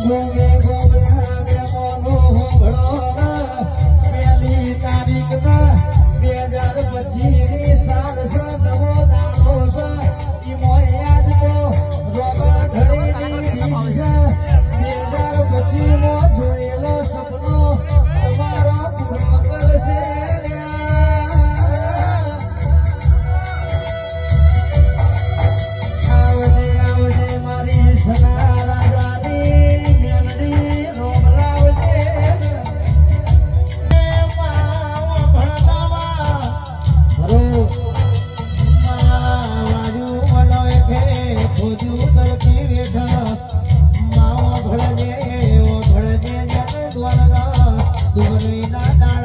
ગોગે ગોબરા બે મોનો હોબળો પહેલી તારીખ 2025 ની સાલ નવો દાડો છે ઈ મોય આજ તો રોબા ઘડીની બીજ 2025 નો જોયેલો સપનો તમારો પૂરો કરશે આવજે આવજે મારી સના રાજાની મેલડી રોમલાવજે દ્વારકા દુબરી ના